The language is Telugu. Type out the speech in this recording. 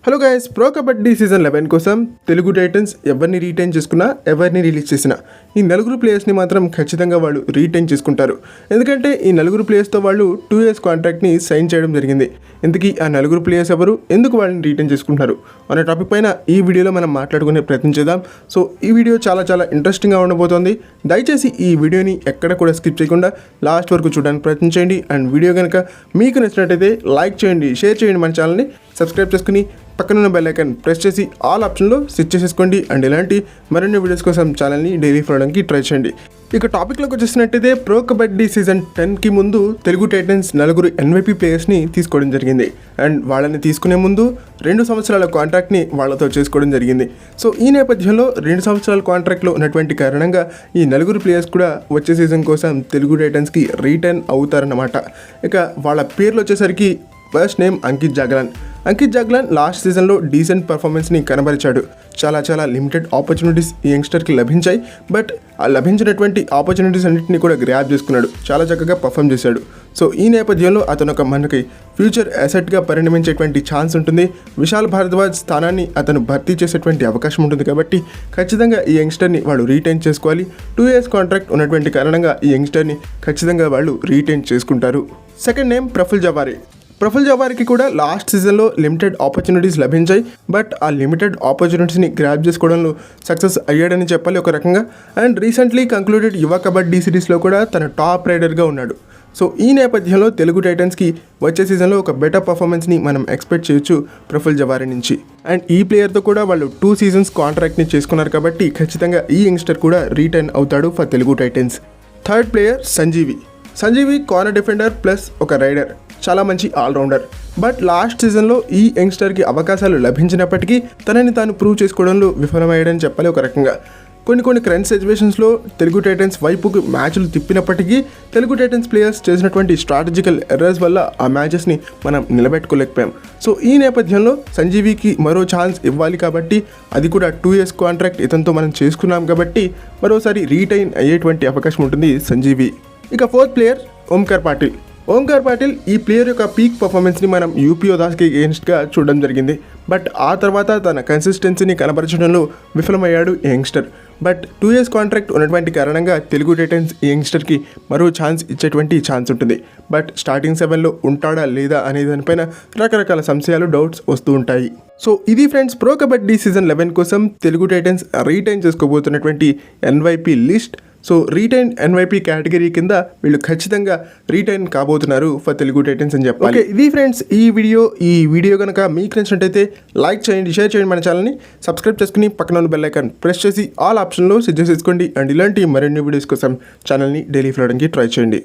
Hello guys, pro kabaddi season 11 కోసం తెలుగు టైటన్స్ ఎవరిని రీటైన్ చేసుకున్నా, ఎవరిని రిలీజ్ చేసినా ఈ నలుగురు ప్లేయర్స్ని మాత్రం ఖచ్చితంగా వాళ్ళు రీటైన్ చేసుకుంటారు. ఎందుకంటే ఈ నలుగురు ప్లేయర్స్తో వాళ్ళు 2 years కాంట్రాక్ట్ని సైన్ చేయడం జరిగింది. ఇందుకీ ఆ నలుగురు ప్లేయర్స్ ఎవరు, ఎందుకు వాళ్ళని రీటైన్ చేసుకుంటున్నారు అనే టాపిక్ పైన ఈ వీడియోలో మనం మాట్లాడుకునే ప్రయత్నం చేద్దాం. సో ఈ వీడియో చాలా ఇంట్రెస్టింగ్గా ఉండబోతోంది. దయచేసి ఈ వీడియోని ఎక్కడ కూడా స్కిప్ చేయకుండా లాస్ట్ వరకు చూడడానికి ప్రయత్నించండి. అండ్ వీడియో కనుక మీకు నచ్చినట్టయితే లైక్ చేయండి, షేర్ చేయండి, మన ఛానల్ని సబ్స్క్రైబ్ చేసుకుని పక్కనున్న బెల్ ఐకాన్ ప్రెస్ చేసి ఆల్ ఆప్షన్లో సెట్ చేసేసుకోండి. అండ్ ఇలాంటి మరిన్ని వీడియోస్ కోసం ఛానల్ని డైలీ ఫాలో అవడానికి ట్రై చేయండి. ఇక టాపిక్లోకి వచ్చేసినట్టయితే ప్రో కబడ్డీ సీజన్ 10కి ముందు తెలుగు టైటన్స్ నలుగురు NYP ప్లేయర్స్ని తీసుకోవడం జరిగింది. అండ్ వాళ్ళని తీసుకునే ముందు 2 సంవత్సరాల కాంట్రాక్ట్ని వాళ్ళతో చేసుకోవడం జరిగింది. సో ఈ నేపథ్యంలో 2 సంవత్సరాల కాంట్రాక్ట్లో ఉన్నటువంటి కారణంగా ఈ నలుగురు ప్లేయర్స్ కూడా వచ్చే సీజన్ కోసం తెలుగు టైటన్స్కి రీటర్న్ అవుతారన్నమాట. ఇక వాళ్ళ పేర్లు వచ్చేసరికి first name Ankit Jaglan last సీజన్లో డీసెంట్ పర్ఫార్మెన్స్ని కనబరిచాడు. చాలా లిమిటెడ్ ఆపర్చునిటీస్ ఈ యంగ్స్టర్కి లభించాయి. బట్ ఆ లభించినటువంటి ఆపర్చునిటీస్ అన్నింటినీ కూడా గ్రాప్ చేసుకున్నాడు, చాలా చక్కగా పర్ఫామ్ చేశాడు. సో ఈ నేపథ్యంలో అతను మనకి ఫ్యూచర్ అసెట్గా పరిణమించేటువంటి ఛాన్స్ ఉంటుంది. విశాల్ భారద్వాజ్ స్థానాన్ని అతను భర్తీ చేసేటువంటి అవకాశం ఉంటుంది. కాబట్టి ఖచ్చితంగా ఈ యంగ్స్టర్ని వాళ్ళు రీటైన్ చేసుకోవాలి. 2 years కాంట్రాక్ట్ ఉన్నటువంటి కారణంగా ఈ యంగ్స్టర్ని ఖచ్చితంగా వాళ్ళు రీటైన్ చేసుకుంటారు. సెకండ్ నేమ్ ప్రఫుల్ జవారికి కూడా లాస్ట్ సీజన్లో లిమిటెడ్ ఆపర్చునిటీస్ లభించాయి. బట్ ఆ లిమిటెడ్ ఆపర్చునిటీస్ని గ్రాప్ చేసుకోవడంలో సక్సెస్ అయ్యాడని చెప్పాలి ఒక రకంగా. అండ్ రీసెంట్లీ కంక్లూడెడ్ యువ కబడ్డీ సిరీస్లో కూడా తన టాప్ రైడర్గా ఉన్నాడు. సో ఈ నేపథ్యంలో తెలుగు టైటన్స్కి వచ్చే సీజన్లో ఒక బెటర్ పర్ఫార్మెన్స్ని మనం ఎక్స్పెక్ట్ చేయొచ్చు ప్రఫుల్ జవారి నుంచి. అండ్ ఈ ప్లేయర్తో కూడా వాళ్ళు 2 seasons కాంట్రాక్ట్ని చేసుకున్నారు. కాబట్టి ఖచ్చితంగా ఈ యంగ్స్టర్ కూడా రీటైన్ అవుతాడు for Telugu Titans. Third player Sanjeevi corner defender plus ఒక రైడర్, చాలా మంచి ఆల్రౌండర్. బట్ లాస్ట్ సీజన్లో ఈ యంగ్స్టర్కి అవకాశాలు లభించినప్పటికీ తనని తాను ప్రూవ్ చేసుకోవడంలో విఫలమయ్యాడని చెప్పాలి ఒక రకంగా. కొన్ని కరెంట్ సిచ్యువేషన్స్లో తెలుగు టైటన్స్ వైపుకు మ్యాచ్లు తిప్పినప్పటికీ తెలుగు టైటన్స్ ప్లేయర్స్ చేసినటువంటి స్ట్రాటజికల్ ఎర్రర్స్ వల్ల ఆ మ్యాచెస్ని మనం నిలబెట్టుకోలేకపోయాం. సో ఈ నేపథ్యంలో సంజీవికి మరో ఛాన్స్ ఇవ్వాలి. కాబట్టి అది కూడా 2 years కాంట్రాక్ట్ ఇతనితో మనం చేసుకున్నాం కాబట్టి మరోసారి రీటైన్ అయ్యేటువంటి అవకాశం ఉంటుంది సంజీవి. ఇక ఫోర్త్ ప్లేయర్ ఓంకార్ పాటిల్ ఈ ప్లేయర్ యొక్క పీక్ పర్ఫార్మెన్స్ని మనం యూపీ యోధాస్కి ఎగెన్స్ట్గా చూడడం జరిగింది. బట్ ఆ తర్వాత తన కన్సిస్టెన్సీని కనబరచడంలో విఫలమయ్యాడు ఈ యంగ్స్టర్. బట్ 2 years కాంట్రాక్ట్ ఉన్నటువంటి కారణంగా తెలుగు టైటన్స్ ఈ యంగ్స్టర్కి మరో ఛాన్స్ ఇచ్చేటువంటి ఛాన్స్ ఉంటుంది. బట్ స్టార్టింగ్ 7లో ఉంటాడా లేదా అనే దానిపైన రకరకాల సంశయాలు, డౌట్స్ వస్తూ ఉంటాయి. సో ఇది ఫ్రెండ్స్ ప్రో కబడ్డీ సీజన్ 11 కోసం తెలుగు టైటన్స్ రీటైన్ చేసుకోబోతున్నటువంటి NYP లిస్ట్. సో రీటైన్ NYP కేటగిరీ కింద వీళ్ళు ఖచ్చితంగా రీటైన్ కాబోతున్నారు ఫర్ తెలుగు టైటన్స్ అని చెప్పాలి. ఓకే, ఇది ఫ్రెండ్స్ ఈ వీడియో కనుక మీకు నచ్చినట్టయితే లైక్ చేయండి, షేర్ చేయండి, మన ఛానల్ని సబ్స్క్రైబ్ చేసుకుని పక్కన ఉన్న బెల్ ఐకాన్ ప్రెస్ చేసి ఆల్ ఆప్షన్లో సెట్ చేసుకోండి. అండ్ ఇలాంటి మరిన్ని వీడియోస్ కోసం ఛానల్ని డైలీ ఫాలో అవడానికి ట్రై చేయండి.